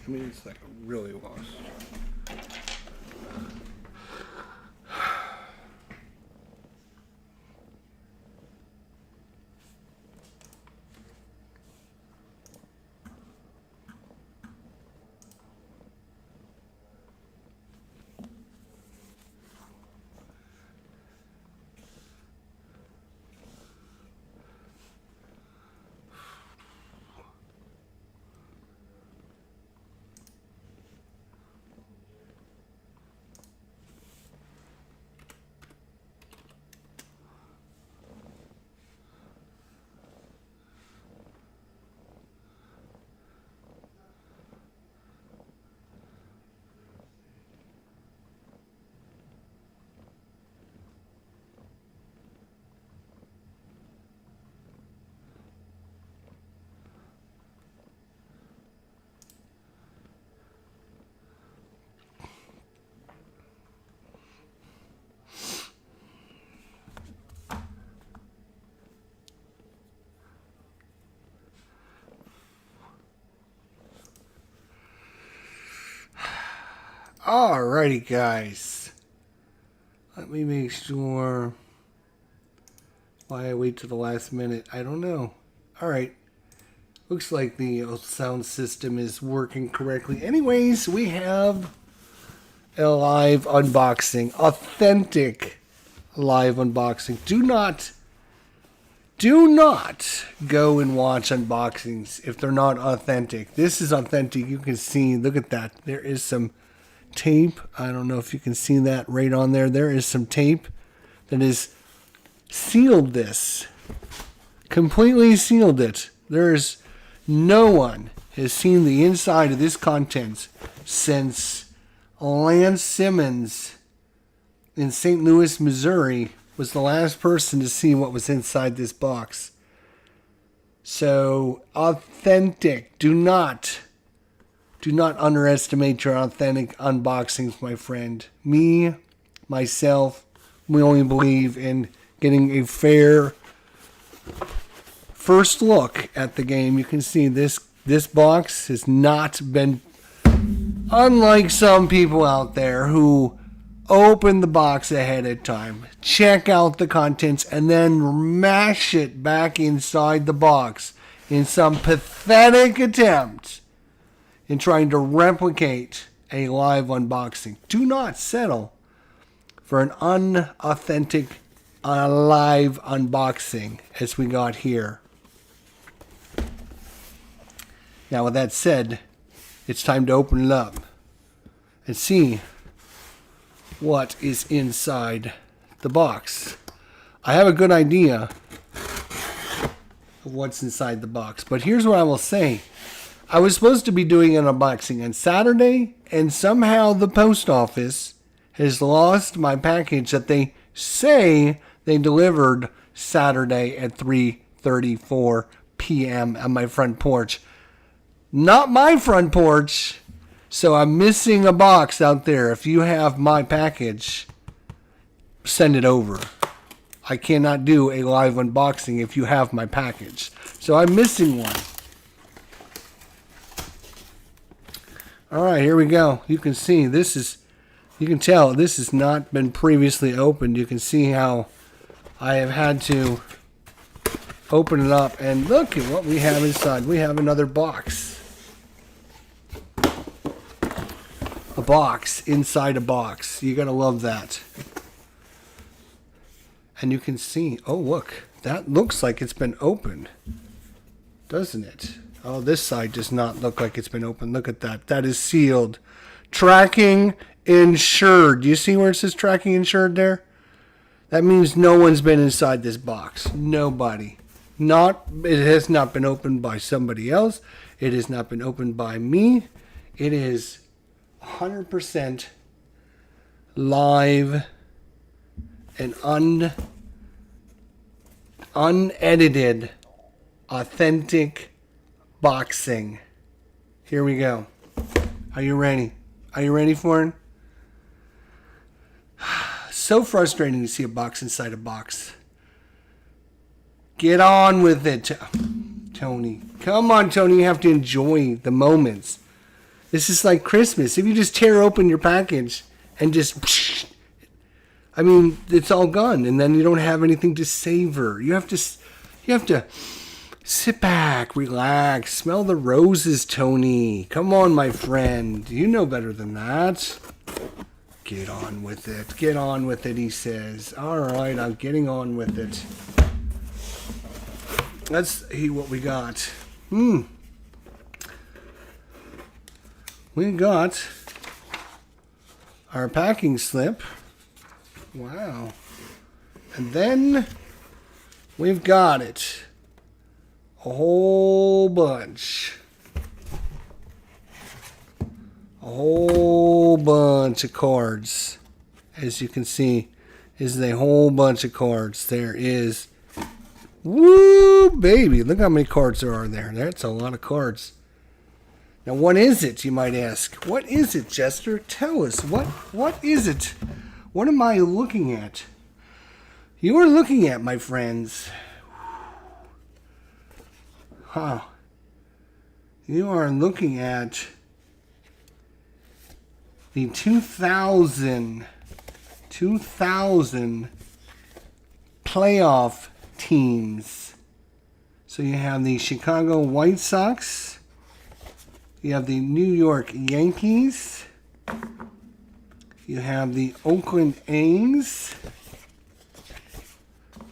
I mean, it's like really lost. Alrighty, guys. Let me make sure. Why I wait to the last minute, I don't know. Alright. Looks like the sound system is working correctly. Anyways, we have a live unboxing. Authentic live unboxing. Do not go and watch unboxings if they're not authentic. This is authentic. You can see, look at that. There is some tape. I don't know if you can see that right on there. There is some tape that is sealed this. Completely sealed it. There's no one has seen the inside of this contents since Lance Simmons in St. Louis, Missouri was the last person to see what was inside this box. So, authentic. Do not underestimate your authentic unboxings, my friend. Me, myself, we only believe in getting a fair first look at the game. You can see this box has not been, unlike some people out there who open the box ahead of time, check out the contents, and then mash it back inside the box in some pathetic attempt in trying to replicate a live unboxing. Do not settle for an unauthentic live unboxing as we got here. Now, with that said, it's time to open it up and see what is inside the box. I have a good idea of what's inside the box, but here's what I will say. I was supposed to be doing an unboxing on Saturday, and somehow the post office has lost my package that they say they delivered Saturday at 3:34 p.m. on my front porch. Not my front porch. So I'm missing a box out there. If you have my package, send it over. I cannot do a live unboxing if you have my package. So I'm missing one. Alright, here we go. You can see you can tell this has not been previously opened. You can see how I have had to open it up. And look at what we have inside. We have another box. A box inside a box. You gotta love that. And you can see, oh look, that looks like it's been opened, doesn't it? Oh, this side does not look like it's been opened. Look at that. That is sealed. Tracking insured. Do you see where it says tracking insured there? That means no one's been inside this box. Nobody. It has not been opened by somebody else. It has not been opened by me. It is 100% live and unedited, authentic boxing. Here we go. Are you ready? Are you ready for it? So frustrating to see a box inside a box. Get on with it, Tony. Come on, Tony. You have to enjoy the moments. This is like Christmas. If you just tear open your package and just, I mean, it's all gone, and then you don't have anything to savor. You have to sit back, relax, smell the roses, Tony. Come on, my friend. You know better than that. Get on with it. Get on with it, he says. All right, I'm getting on with it. Let's see what we got. We got our packing slip. Wow. And then we've got it. A whole bunch. A whole bunch of cards. As you can see, is a whole bunch of cards. There is. Woo, baby. Look how many cards there are there. That's a lot of cards. Now, what is it, you might ask? What is it, Jester? Tell us. What is it? What am I looking at? You are looking at, my friends. Huh. You are looking at the 2000 playoff teams. So you have the Chicago White Sox. You have the New York Yankees. You have the Oakland A's.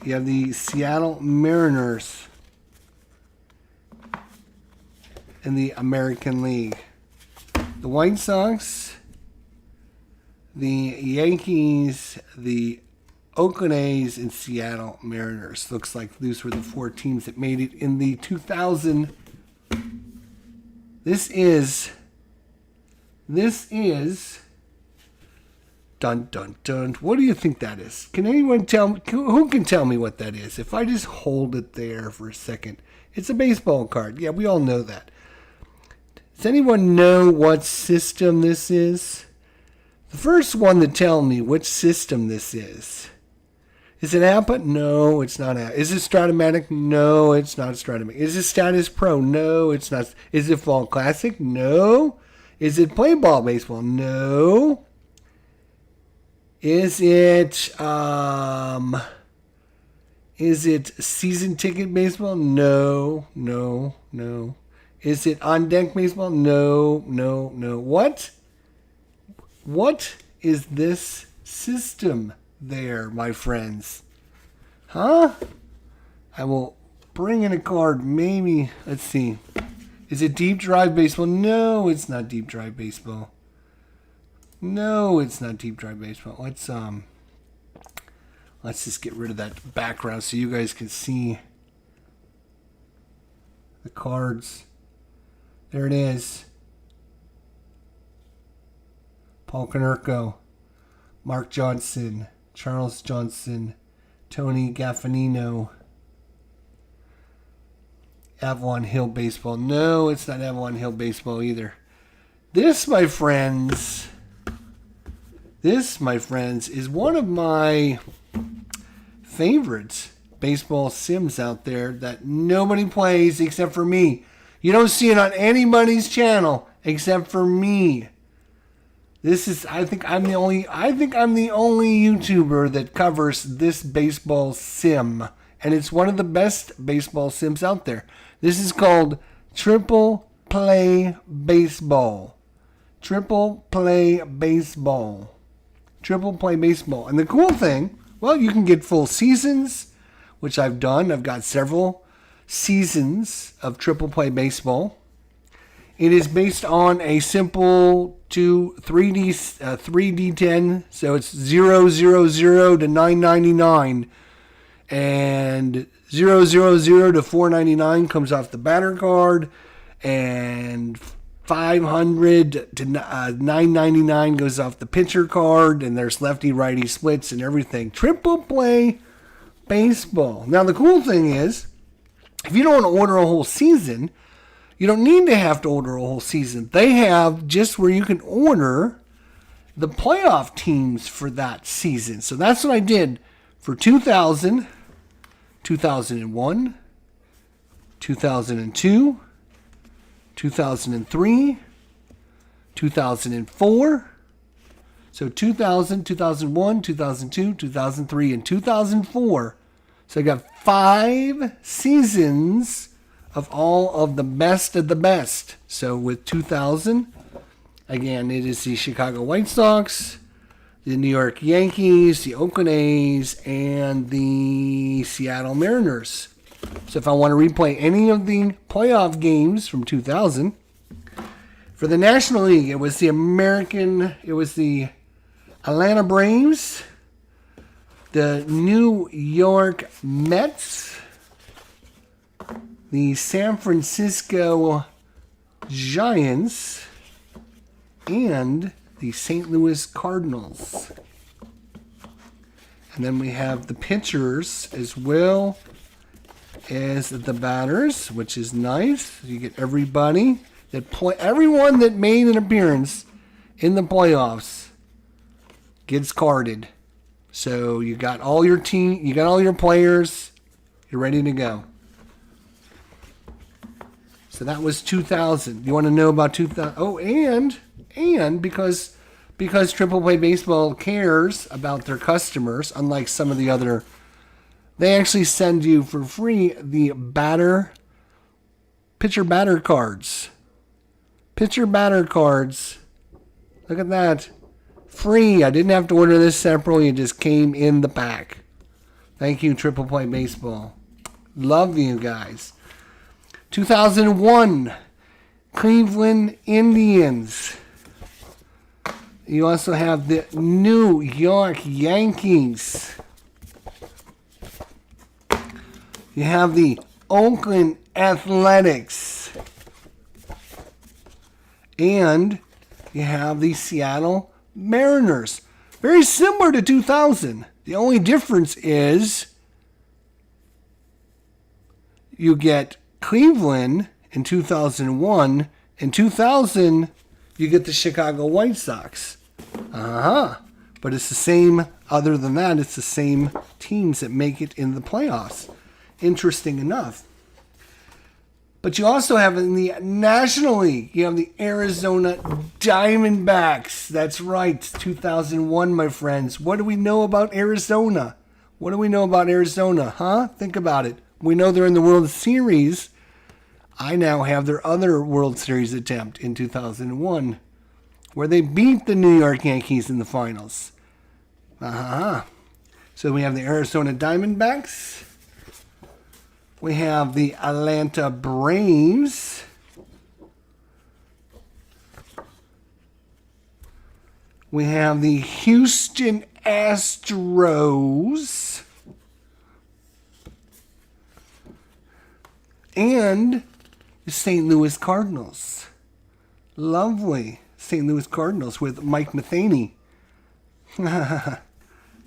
You have the Seattle Mariners in the American League. The White Sox, the Yankees, the Oakland A's, and Seattle Mariners. Looks like these were the four teams that made it in the 2000. This is dun dun dun. What do you think that is? Can anyone tell me? Who can tell me what that is? If I just hold it there for a second. It's a baseball card. Yeah, we all know that. Does anyone know what system this is? The first one to tell me which system this is. Is it APA? No, it's not APA. Is it Stratomatic? No, it's not Stratomatic. Is it Status Pro? No, it's not. Is it Fall Classic? No. Is it Play Ball Baseball? No. Is it Season Ticket Baseball? No. Is it On Deck Baseball? No. What is this system there, my friends? Huh? I will bring in a card. Maybe. Let's see. Is it Deep Drive Baseball? No, it's not Deep Drive Baseball. No, it's not Deep Drive Baseball. Let's just get rid of that background so you guys can see the cards. There it is. Paul Konerko, Mark Johnson, Charles Johnson, Tony Gaffanino, Avalon Hill Baseball. No, it's not Avalon Hill Baseball either. This, my friends, is one of my favorite baseball sims out there that nobody plays except for me. You don't see it on anybody's channel except for me. This is, I think I'm the only YouTuber that covers this baseball sim, and it's one of the best baseball sims out there. This is called Triple Play Baseball. Triple Play Baseball. And the cool thing, well, you can get full seasons, which I've done. I've got several seasons of Triple Play Baseball. It is based on a simple 3D10, so it's 000 to 999, and 000 to 499 comes off the batter card, and 500 to 999 goes off the pitcher card, and there's lefty-righty splits and everything. Triple Play Baseball. Now, the cool thing is, if you don't order a whole season, you don't need to have to order a whole season. They have just where you can order the playoff teams for that season. So that's what I did for 2000, 2001, 2002, 2003, 2004. So 2000, 2001, 2002, 2003, and 2004. So I got 5 seasons of all of the best. So with 2000, again, it is the Chicago White Sox, the New York Yankees, the Oakland A's, and the Seattle Mariners. So if I want to replay any of the playoff games from 2000, for the National League, it was the Atlanta Braves, the New York Mets, the San Francisco Giants, and the St. Louis Cardinals. And then we have the pitchers as well as the batters, which is nice. You get everybody everyone that made an appearance in the playoffs gets carded. So you got all your team, you got all your players, you're ready to go. So that was 2000. You want to know about 2000? Oh, and because Triple Play Baseball cares about their customers, unlike some of the other, they actually send you for free the pitcher batter cards. Pitcher batter cards. Look at that. Free. I didn't have to order this separately. It just came in the pack. Thank you, Triple Play Baseball. Love you guys. 2001, Cleveland Indians. You also have the New York Yankees. You have the Oakland Athletics. And you have the Seattle Mariners. Very similar to 2000. The only difference is you get Cleveland in 2001. In 2000, you get the Chicago White Sox. But it's the same, other than that, it's the same teams that make it in the playoffs. Interesting enough. But you also have in the National League, you have the Arizona Diamondbacks. That's right, 2001, my friends. What do we know about Arizona? Think about it. We know they're in the World Series. I now have their other World Series attempt in 2001, where they beat the New York Yankees in the finals. So we have the Arizona Diamondbacks. We have the Atlanta Braves. We have the Houston Astros. And the St. Louis Cardinals. Lovely. St. Louis Cardinals with Mike Matheny.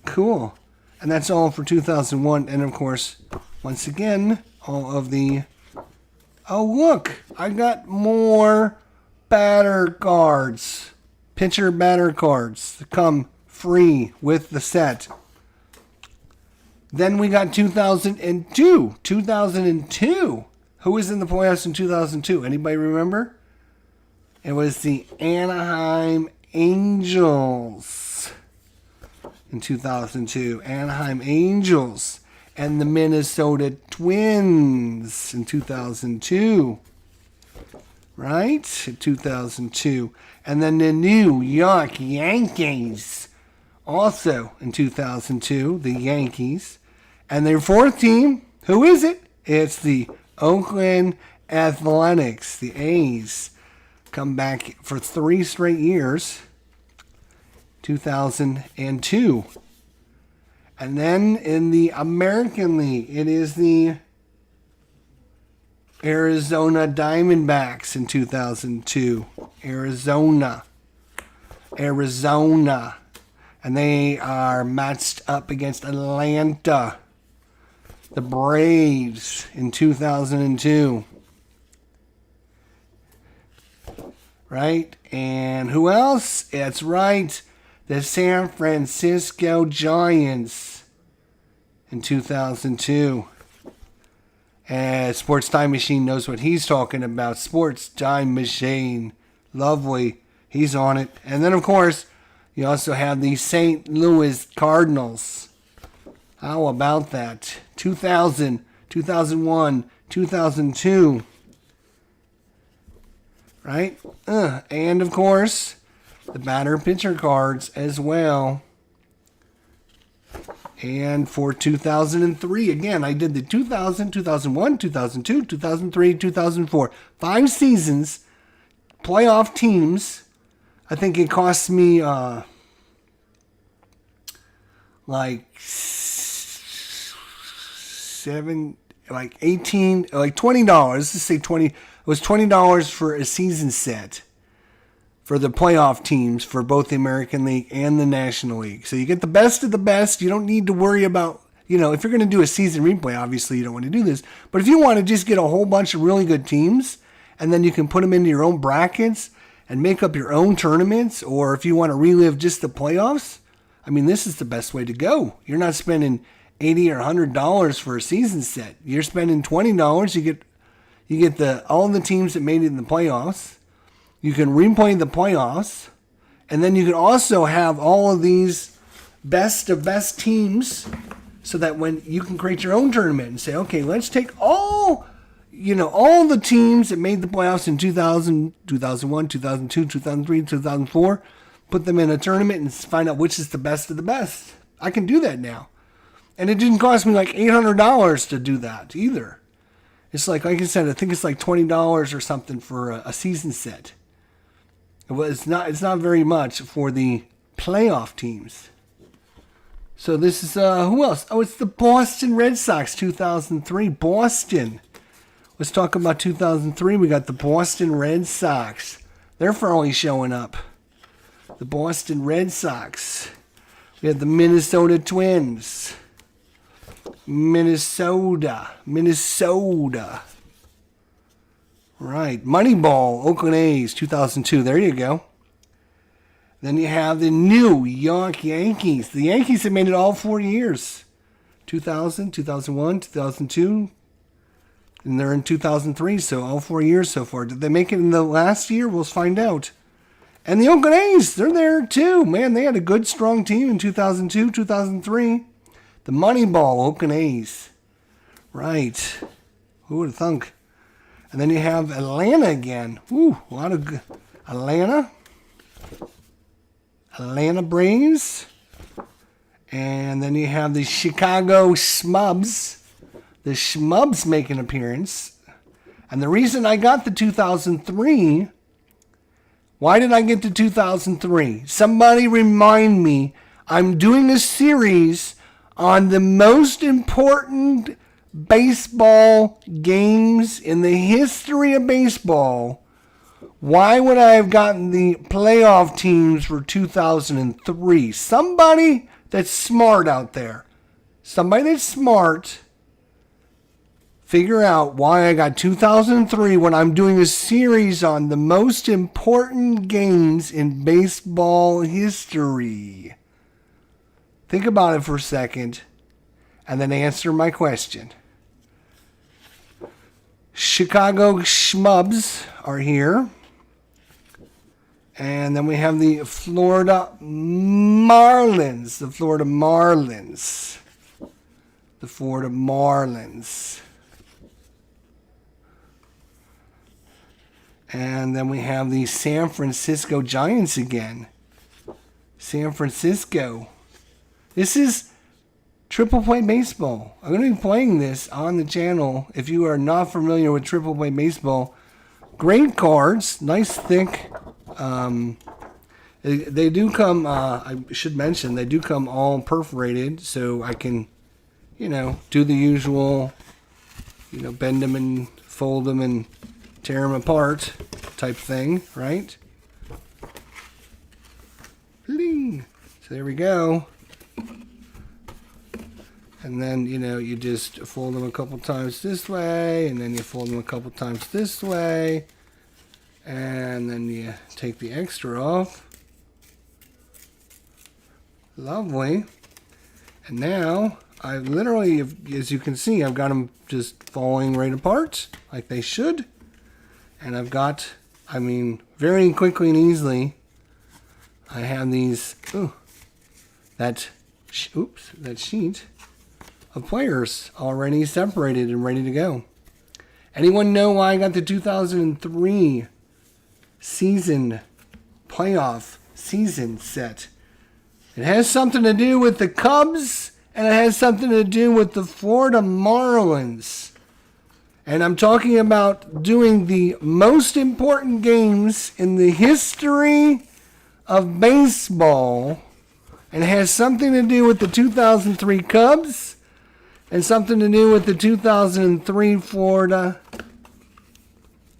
Cool. And that's all for 2001. And of course, once again, all of the... Oh, look! I got more batter cards. Pitcher batter cards that come free with the set. Then we got 2002. 2002. Who was in the playoffs in 2002? Anybody remember? It was the Anaheim Angels in 2002. Anaheim Angels. And the Minnesota Twins in 2002. Right? 2002. And then the New York Yankees. Also in 2002. The Yankees. And their fourth team, who is it? It's the Oakland Athletics. The A's come back for 3 straight years. 2002. And then in the American League, it is the Arizona Diamondbacks in 2002. Arizona. And they are matched up against Atlanta. The Braves in 2002. Right? And who else? That's right. The San Francisco Giants in 2002. And Sports Time Machine knows what he's talking about. Sports Time Machine. Lovely. He's on it. And then, of course, you also have the St. Louis Cardinals. How about that? 2000, 2001, 2002. Right? And, of course, the batter pitcher cards as well. And for 2003, again, I did the 2000, 2001, 2002, 2003, 2004. 5 seasons, playoff teams. I think it cost me like 18, like $20. Let's just say 20. It was $20 for a season set for the playoff teams for both the American League and the National League. So you get the best of the best. You don't need to worry about, if you're going to do a season replay, obviously you don't want to do this. But if you want to just get a whole bunch of really good teams, and then you can put them into your own brackets and make up your own tournaments, or if you want to relive just the playoffs, I mean, this is the best way to go. You're not spending $80 or $100 for a season set. You're spending $20. You get all the teams that made it in the playoffs. You can replay the playoffs, and then you can also have all of these best of best teams, so that when you can create your own tournament and say, okay, let's take all the teams that made the playoffs in 2000, 2001, 2002, 2003, 2004, put them in a tournament and find out which is the best of the best. I can do that now. And it didn't cost me like $800 to do that either. It's like I said, I think it's like $20 or something for a season set. It's not very much for the playoff teams. So this is, who else? Oh, it's the Boston Red Sox, 2003. Boston. Let's talk about 2003. We got the Boston Red Sox. They're finally showing up. The Boston Red Sox. We have the Minnesota Twins. Minnesota. Right. Moneyball, Oakland A's, 2002. There you go. Then you have the New York Yankees. The Yankees have made it all 4 years. 2000, 2001, 2002. And they're in 2003, so all 4 years so far. Did they make it in the last year? We'll find out. And the Oakland A's, they're there too. Man, they had a good, strong team in 2002, 2003. The Moneyball, Oakland A's. Right. Who would have thunk? And then you have Atlanta again. Ooh, a lot of good. Atlanta Braves. And then you have the Chicago Schmubs. The Schmubs make an appearance. And the reason I got the 2003, why did I get to 2003? Somebody remind me. I'm doing a series on the most important baseball games in the history of baseball. Why would I have gotten the playoff teams for 2003? Somebody that's smart out there. Somebody that's smart. Figure out why I got 2003 when I'm doing a series on the most important games in baseball history. Think about it for a second and then answer my question. Chicago Schmubs are here. And then we have the Florida Marlins. And then we have the San Francisco Giants again. San Francisco. This is Triple Play Baseball. I'm going to be playing this on the channel. If you are not familiar with Triple Play Baseball, great cards, nice thick. They do come, I should mention, they do come all perforated, so I can, do the usual, bend them and fold them and tear them apart type thing, right? Bling. So there we go. And then, you just fold them a couple times this way, and then you fold them a couple times this way, and then you take the extra off. Lovely. And now, I literally, as you can see, I've got them just falling right apart, like they should. And I've got, very quickly and easily, I have these, that sheet of players already separated and ready to go. Anyone know why I got the 2003 season playoff season set? It has something to do with the Cubs, and it has something to do with the Florida Marlins. And I'm talking about doing the most important games in the history of baseball. And it has something to do with the 2003 Cubs and something to do with the 2003 Florida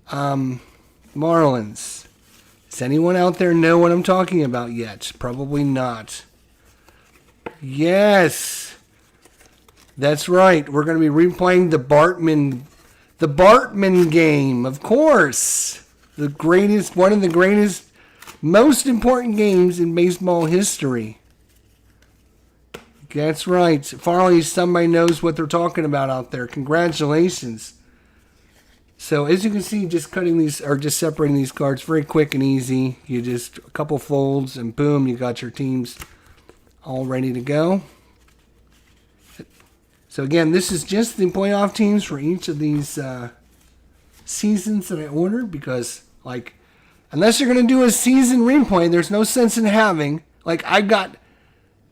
Marlins. Does anyone out there know what I'm talking about yet? Probably not. Yes, that's right. We're going to be replaying the Bartman game, of course. One of the greatest, most important games in baseball history. That's right. Finally, somebody knows what they're talking about out there. Congratulations. So as you can see, just separating these cards, very quick and easy. You just a couple folds and boom, you got your teams all ready to go. So again, this is just the playoff teams for each of these seasons that I ordered, because unless you're going to do a season replay, there's no sense in having, I got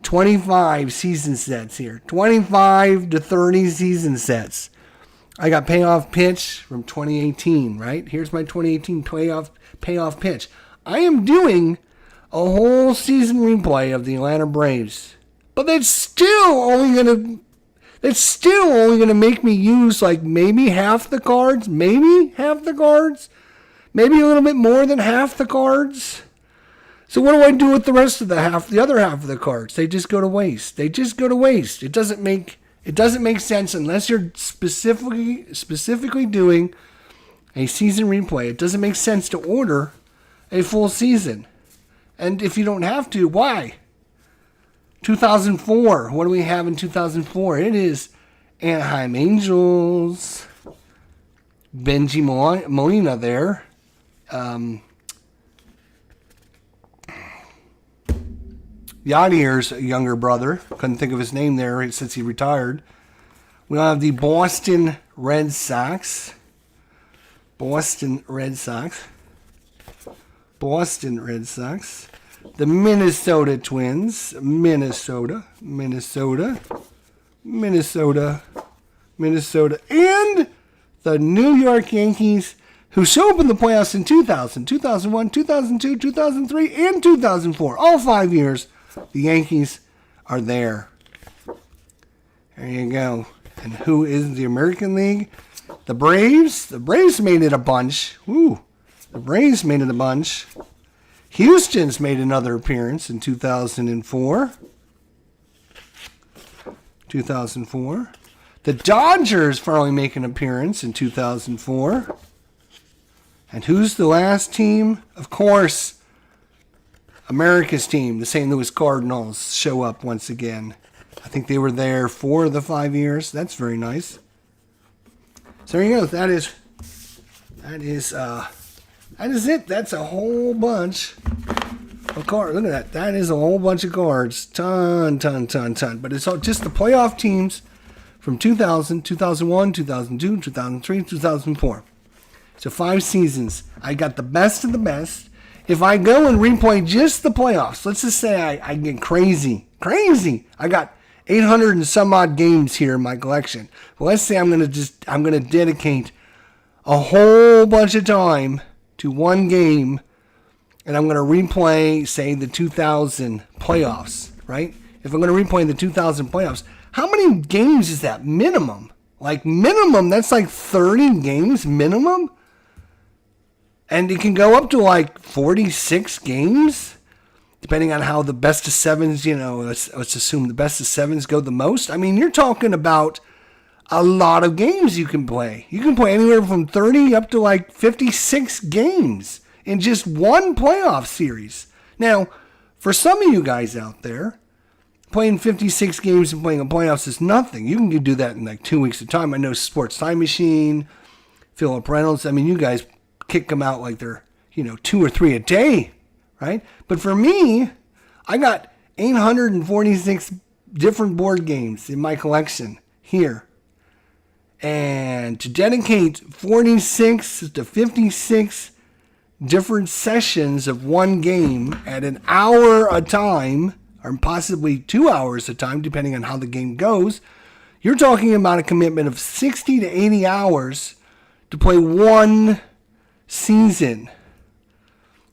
25 season sets here. 25 to 30 season sets. I got payoff pitch from 2018, right? Here's my 2018 payoff pitch. I am doing a whole season replay of the Atlanta Braves. But that's still only gonna make me use maybe half the cards, maybe a little bit more than half the cards. So what do I do with the rest of the other half of the cards? They just go to waste. It doesn't make sense unless you're specifically doing a season replay. It doesn't make sense to order a full season. And if you don't have to, why? 2004. What do we have in 2004? It is Anaheim Angels. Benji Molina there. Yadier's younger brother. Couldn't think of his name there since he retired. We have the Boston Red Sox. The Minnesota Twins. Minnesota. And the New York Yankees, who showed up in the playoffs in 2000, 2001, 2002, 2003, and 2004. All 5 years, the Yankees are there. There you go. And who is the American League? The Braves. The Braves made it a bunch. The Braves made it a bunch. Houston's made another appearance in 2004. The Dodgers finally make an appearance in 2004. And who's the last team? Of course, America's team, the St. Louis Cardinals, show up once again. I think they were there 4 of the 5 years. That's very nice. So there you go. That is it. That's a whole bunch of cards. Look at that. That is a whole bunch of cards. Ton. But it's all just the playoff teams from 2000, 2001, 2002, 2003, 2004. So 5 seasons. I got the best of the best. If I go and replay just the playoffs, let's just say I get crazy. I got 800 and some odd games here in my collection. Well, let's say I'm going to dedicate a whole bunch of time to one game, and I'm going to replay, say, the 2000 playoffs, right? If I'm going to replay the 2000 playoffs, how many games is that minimum? Minimum, that's 30 games minimum? And it can go up to 46 games, depending on how the best of sevens, let's assume the best of sevens go the most. I mean, you're talking about a lot of games you can play. You can play anywhere from 30 up to 56 games in just one playoff series. Now, for some of you guys out there, playing 56 games and playing a playoffs is nothing. You can do that in 2 weeks at a time. I know Sports Time Machine, Philip Reynolds. I mean, you guys kick them out like they're, 2 or 3 a day, right? But for me, I got 846 different board games in my collection here. And to dedicate 46 to 56 different sessions of one game at an hour a time, or possibly 2 hours a time, depending on how the game goes, you're talking about a commitment of 60 to 80 hours to play one season.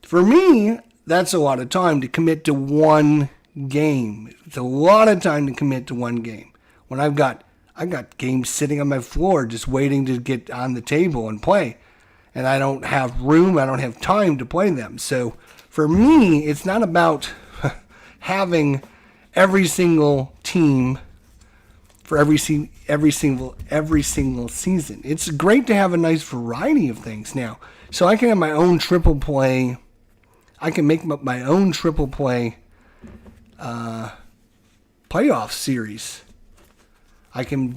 For me, that's a lot of time to commit to one game. It's a lot of time to commit to one game. When I got games sitting on my floor just waiting to get on the table and play. And I don't have room, I don't have time to play them. So for me, it's not about having every single team for every single season. It's great to have a nice variety of things now. So I can have my own triple play. I can make my own triple play playoff series. I can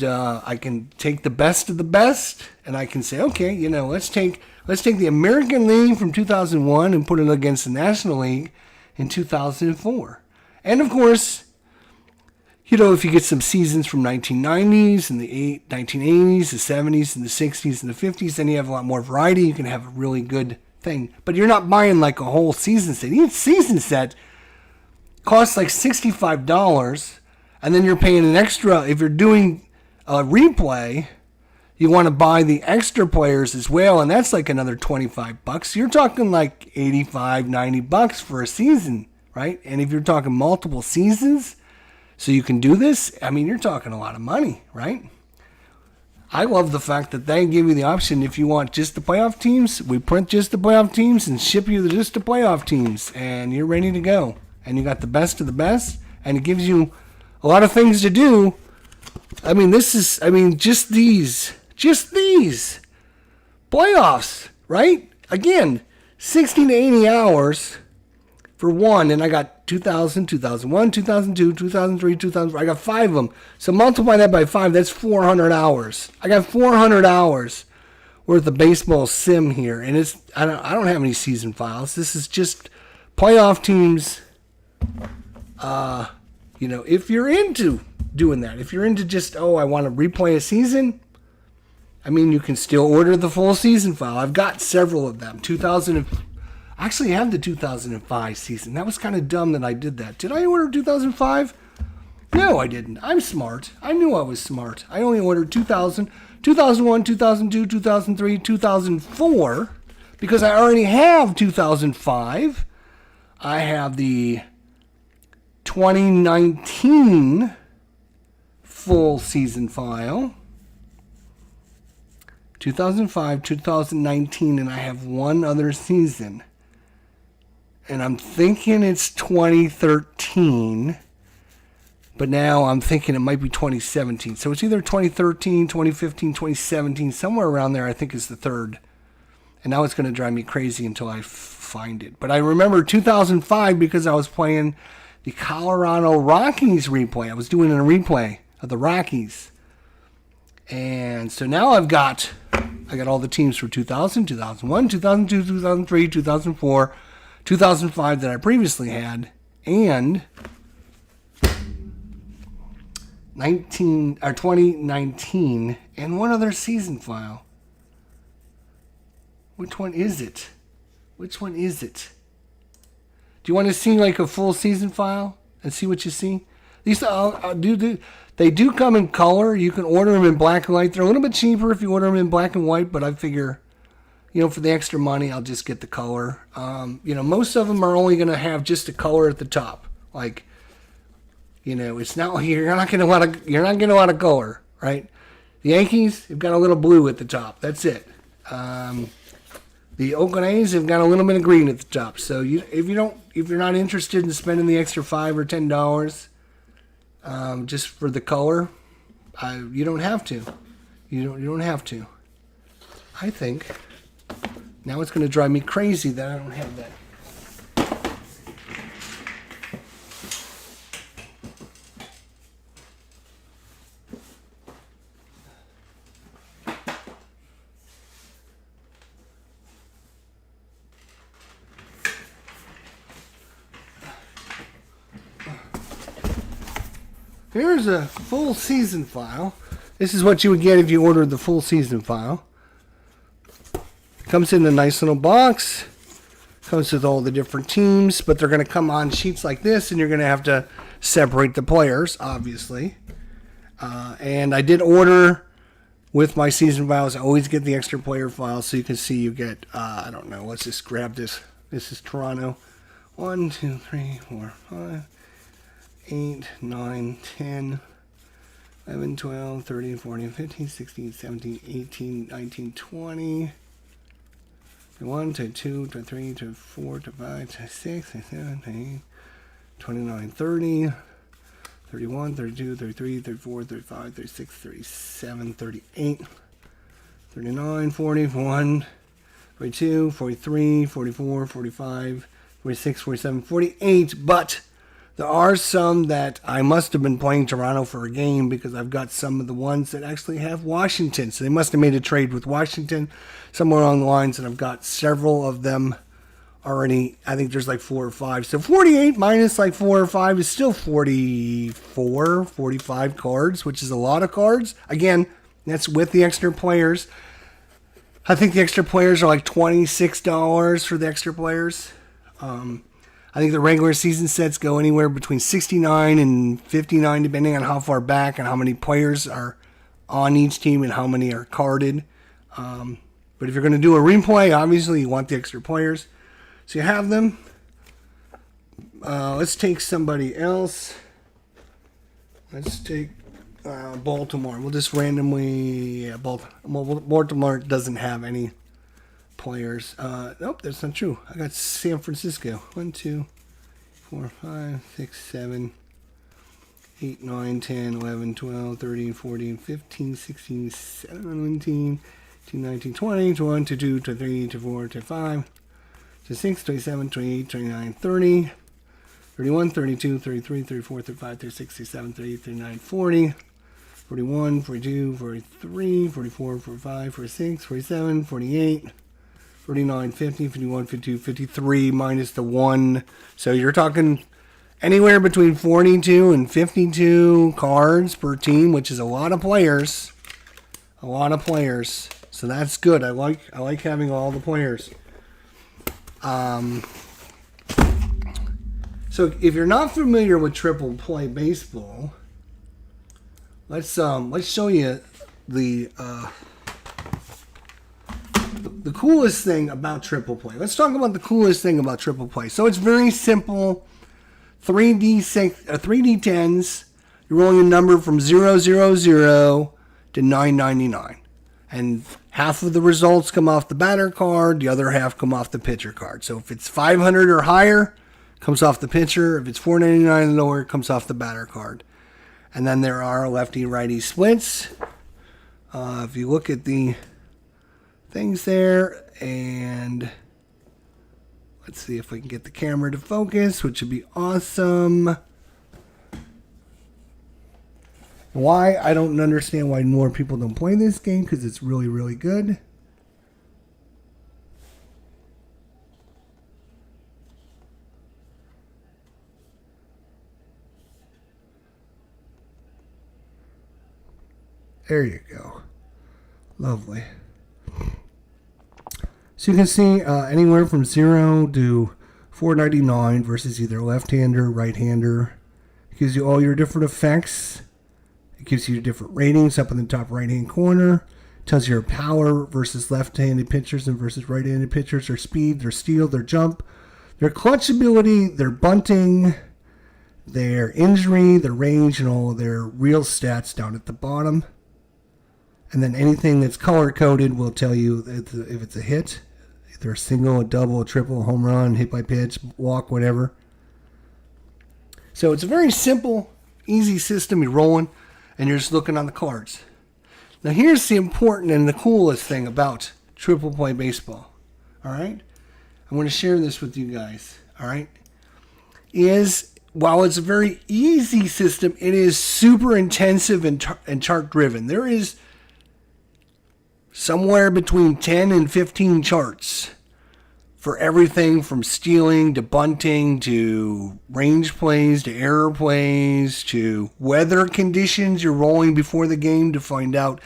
take the best of the best, and I can say, okay, let's take the American League from 2001 and put it against the National League in 2004. And of course, if you get some seasons from 1990s and the 1980s, the 70s, and the 60s, and the 50s, then you have a lot more variety. You can have a really good thing. But you're not buying like a whole season set. Each season set costs like $65, and then you're paying an extra. If you're doing a replay, you want to buy the extra players as well, and that's like another $25. You're talking like $85, $90 for a season, right? And if you're talking multiple seasons, so you can do this, you're talking a lot of money, right? I love the fact that they give you the option, if you want just the playoff teams, we print just the playoff teams and ship you just the playoff teams, and you're ready to go. And you got the best of the best, and it gives you a lot of things to do. Just these playoffs, right? Again, 60 to 80 hours for one, and I got 2000, 2001, 2002, 2003, 2004. I got 5 of them. So multiply that by 5, that's 400 hours. I got 400 hours worth of baseball sim here, and I don't have any season files. This is just playoff teams. If you're into doing that, if you're into just, I want to replay a season, you can still order the full season file. I've got several of them. I actually have the 2005 season. That was kind of dumb that I did that. Did I order 2005? No, I didn't. I'm smart. I knew I was smart. I only ordered 2000, 2001, 2002, 2003, 2004, because I already have 2005. I have the 2019 full season file. 2005, 2019, and I have one other season. And I'm thinking it's 2013, but now I'm thinking it might be 2017. So it's either 2013, 2015, 2017, somewhere around there I think is the third. And now it's going to drive me crazy until I find it. But I remember 2005 because I was playing the Colorado Rockies replay. I was doing a replay of the Rockies. And so now I got all the teams for 2000, 2001, 2002, 2003, 2004, 2005 that I previously had, and 2019, and one other season file. Which one is it? Do you want to see like a full season file and see what you see? These they do come in color. You can order them in black and white. They're a little bit cheaper if you order them in black and white, but I figure, for the extra money, I'll just get the color. Most of them are only going to have just a color at the top. Like, it's not you're not getting a lot of color, right? The Yankees have got a little blue at the top. That's it. The Oakland A's have got a little bit of green at the top. So if you're not interested in spending the extra $5 or $10 just for the color, you don't have to. You don't have to. I think now it's going to drive me crazy that I don't have that. here's a full season file. This is what you would get if you ordered the full season file. Comes in a nice little box. Comes with all the different teams, but they're going to come on sheets like this, and you're going to have to separate the players, obviously. And I did order with my season files. I always get the extra player file, so you can see you get, I don't know, let's just grab this. This is Toronto. 1, 2, 3, 4, 5, 8, 9, 10, 11, 12, 13, 14, 15, 16, 17, 18, 19, 20. 1, 2, 3, 4, 5, 6, 7, 8, 29, 30, 31, 32, 33, 34, 35, 36, 37, 38, 39, 41, 42, 43, 44, 45, 46, 47, 48. But there are some that I must have been playing Toronto for a game because I've got some of the ones that actually have Washington. So they must have made a trade with Washington somewhere along the lines, and I've got several of them already. I think there's like 4 or 5. So 48 minus like 4 or 5 is still 44, 45 cards, which is a lot of cards. Again, that's with the extra players. I think the extra players are like $26 for the extra players. I think the regular season sets go anywhere between $69 and $59, depending on how far back and how many players are on each team and how many are carded. But if you're going to do a replay, obviously you want the extra players. So you have them. Let's take somebody else. Let's take Baltimore. We'll just randomly... Baltimore doesn't have any players. Nope, that's not true. I got San Francisco. 1, 2, 4, 5, 6, 7, 8, 9, 10, 11, 12, 13, 14, 15, 16, 17, 18, 19, 20, 21, 22, 23, 24, 25, 26, 27, 28, 29, 30, 31, 32, 33, 34, 35, 36, 37, 38, 39, 40, 41, 42, 43, 44, 45, 46, 47, 48, 49, 50, 51, 52, 53 minus the 1. So you're talking anywhere between 42 and 52 cards per team, which is a lot of players. A lot of players. So that's good. I like having all the players. So if you're not familiar with triple play baseball, let's show you the coolest thing about triple play. Let's talk about the coolest thing about triple play. So it's very simple. 3D10s. You're rolling a number from 000 to 999. And half of the results come off the batter card, the other half come off the pitcher card. So if it's 500 or higher, it comes off the pitcher. If it's 499 and lower, it comes off the batter card. And then there are lefty-righty splits. If you look at the things there, and let's see if we can get the camera to focus, which would be awesome. Why? I don't understand why more people don't play this game, because it's really, really good. There you go. Lovely. So you can see anywhere from 0 to 499 versus either left-hander, right-hander. It gives you all your different effects. It gives you different ratings up in the top right-hand corner. It tells you your power versus left-handed pitchers and versus right-handed pitchers, their speed, their steal, their jump, their clutch ability, their bunting, their injury, their range, and all of their real stats down at the bottom. And then anything that's color-coded will tell you if it's a hit, either a single, a double, a triple, a home run, hit by pitch, walk, whatever. So it's a very simple, easy system. You're rolling, and you're just looking on the cards. Now here's the important and the coolest thing about triple play baseball. All right? I'm going to share this with you guys. All right? While it's a very easy system, it is super intensive and chart-driven. There is somewhere between 10 and 15 charts for everything from stealing to bunting to range plays to error plays to weather conditions. You're rolling before the game to find out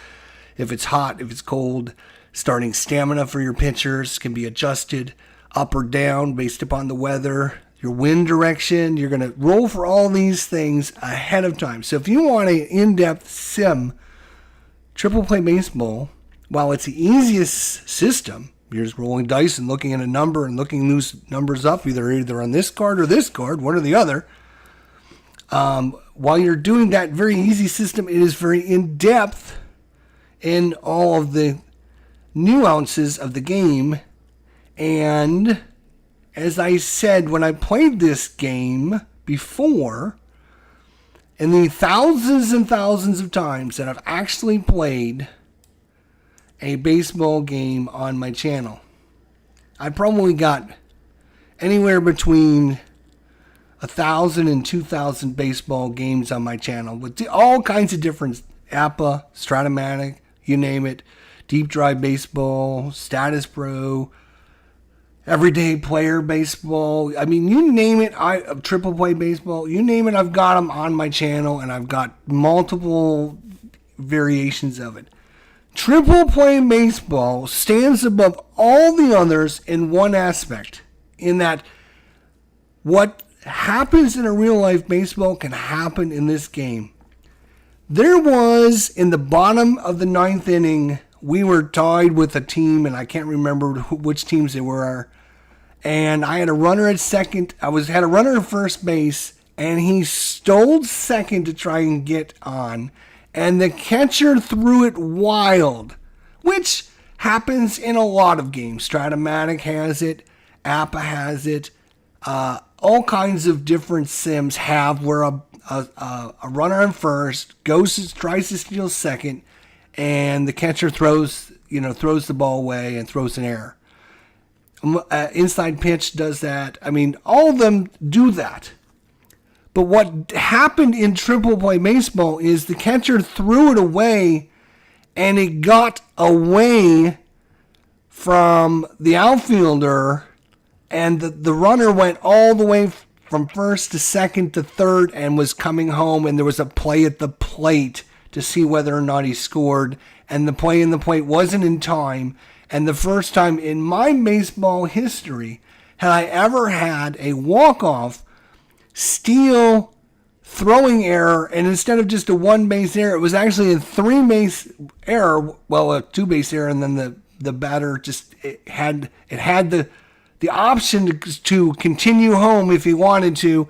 if it's hot, if it's cold. Starting stamina for your pitchers can be adjusted up or down based upon the weather. Your wind direction, you're going to roll for all these things ahead of time. So if you want an in-depth sim, Triple Play Baseball, while it's the easiest system, you're just rolling dice and looking at a number and looking those numbers up, either on this card or this card, one or the other. While you're doing that very easy system, it is very in-depth in all of the nuances of the game. And as I said, when I played this game before, in the thousands and thousands of times that I've actually played a baseball game on my channel, I probably got anywhere between 1,000 and 2,000 baseball games on my channel with all kinds of different APA, Stratomatic, you name it, Deep Drive Baseball, Status Pro, Everyday Player Baseball. I mean, you name it, Triple Play Baseball, you name it, I've got them on my channel, and I've got multiple variations of it. Triple Play Baseball stands above all the others in one aspect, in that what happens in a real life baseball can happen in this game. There was, in the bottom of the ninth inning, we were tied with a team, and I can't remember which teams they were, and I had a runner at second. Had a runner at first base, and he stole second to try and get on, and the catcher threw it wild, which happens in a lot of games. Stratomatic has it, APA has it, all kinds of different sims have where a runner on first tries to steal second, and the catcher throws the ball away and throws an error. Inside pitch does that. I mean, all of them do that. But what happened in Triple Play Baseball is the catcher threw it away, and it got away from the outfielder, and the runner went all the way from first to second to third and was coming home, and there was a play at the plate to see whether or not he scored, and the play in the plate wasn't in time. And the first time in my baseball history had I ever had a walk-off steal throwing error, and instead of just a one-base error, it was actually a three-base error, well, a two-base error, and then the batter just had the option to continue home if he wanted to.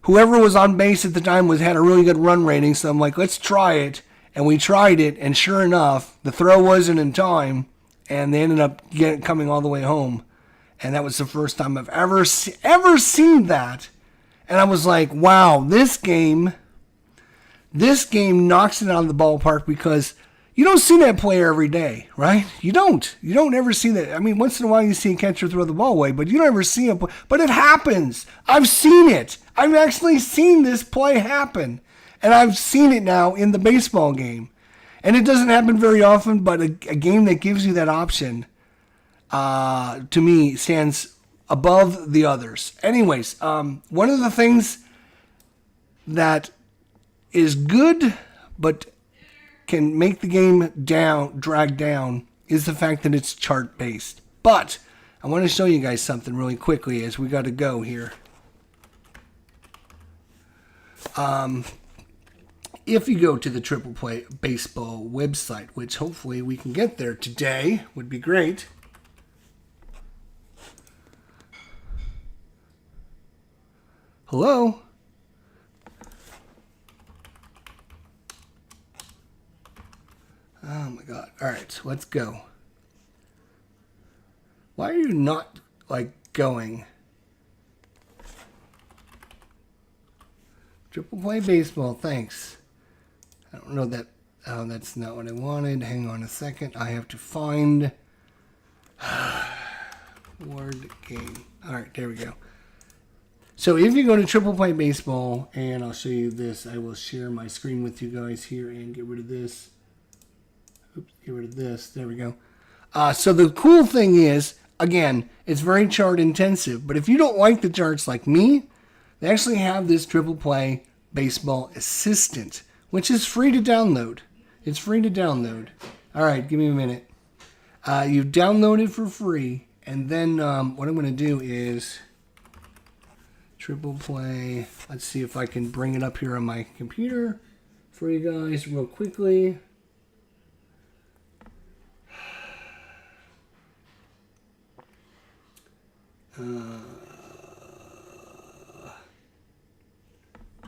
Whoever was on base at the time had a really good run rating, so I'm like, let's try it. And we tried it, and sure enough, the throw wasn't in time, and they ended up coming all the way home. And that was the first time I've ever seen that. And I was like, wow, this game knocks it out of the ballpark, because you don't see that player every day, right? You don't ever see that. I mean, once in a while you see a catcher throw the ball away, but you don't ever see it. But it happens. I've seen it. I've actually seen this play happen. And I've seen it now in the baseball game. And it doesn't happen very often, but a game that gives you that option, to me, stands above the others. Anyways, one of the things that is good but can make the game drag down is the fact that it's chart based. But I want to show you guys something really quickly as we got to go here. If you go to the Triple Play Baseball website, which hopefully we can get there today, would be great. Hello? Oh my God. All right, so let's go. Why are you not, going? Triple Play Baseball, thanks. I don't know that. Oh, that's not what I wanted. Hang on a second. I have to find word game. All right, there we go. So if you go to Triple Play Baseball, and I'll show you this, I will share my screen with you guys here and get rid of this. Oops, get rid of this. There we go. So the cool thing is, again, It's very chart intensive. But if you don't like the charts like me, they actually have this Triple Play Baseball Assistant, which is free to download. It's free to download. All right, give me a minute. You download it for free, and then what I'm going to do is Triple Play. Let's see if I can bring it up here on my computer for you guys real quickly.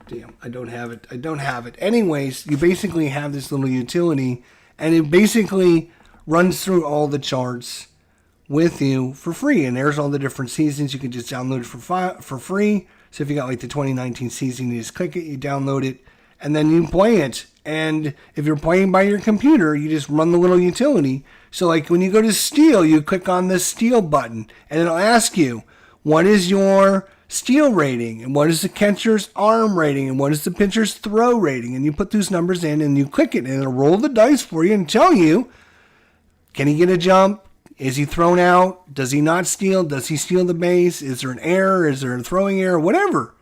Damn, I don't have it. I don't have it. Anyways, you basically have this little utility, and it basically runs through all the charts with you for free. And there's all the different seasons. You can just download it for free. So if you got like the 2019 season, you just click it, you download it, and then you play it. And if you're playing by your computer, you just run the little utility. So like when you go to steal, you click on the steal button, and it'll ask you, what is your steal rating, and what is the catcher's arm rating, and what is the pitcher's throw rating? And you put those numbers in, and you click it, and it'll roll the dice for you and tell you, can he get a jump? Is he thrown out? Does he not steal? Does he steal the base? Is there an error? Is there a throwing error? Whatever.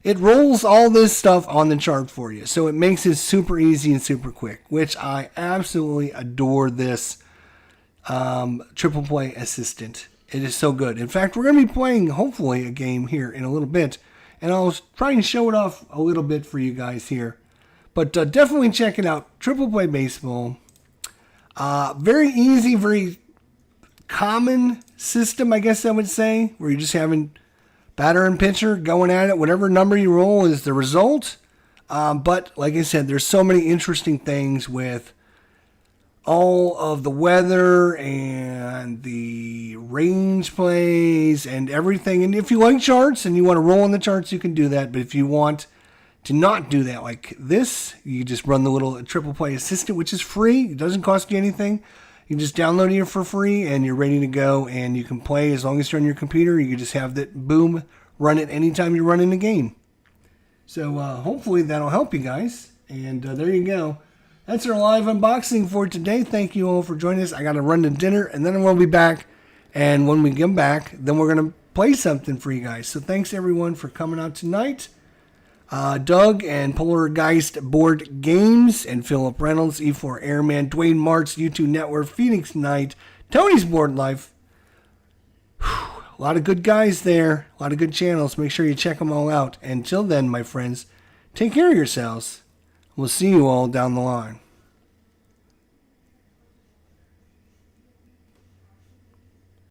It rolls all this stuff on the chart for you. So it makes it super easy and super quick, which I absolutely adore this Triple Play Assistant. It is so good. In fact, we're going to be playing, hopefully, a game here in a little bit. And I'll try and show it off a little bit for you guys here. But definitely check it out. Triple Play Baseball. Very easy, very common system, I guess I would say. Where you're just having batter and pitcher going at it. Whatever number you roll is the result. But, like I said, there's so many interesting things with all of the weather and the range plays and everything. And if you like charts and you want to roll on the charts, you can do that. But if you want to not do that like this, you just run the little Triple Play Assistant, which is free. It doesn't cost you anything. You just download it for free and you're ready to go, and you can play as long as you're on your computer. You can just have that, boom, run it anytime you're running a game. So hopefully that'll help you guys. And there you go. That's our live unboxing for today. Thank you all for joining us. I got to run to dinner, and then we'll be back. And when we get back, then we're going to play something for you guys. So thanks, everyone, for coming out tonight. Doug and Polargeist Board Games, and Philip Reynolds, E4 Airman, Dwayne Martz, U2 Network, Phoenix Knight, Tony's Board Life. Whew, a lot of good guys there. A lot of good channels. Make sure you check them all out. Until then, my friends, take care of yourselves. We'll see you all down the line.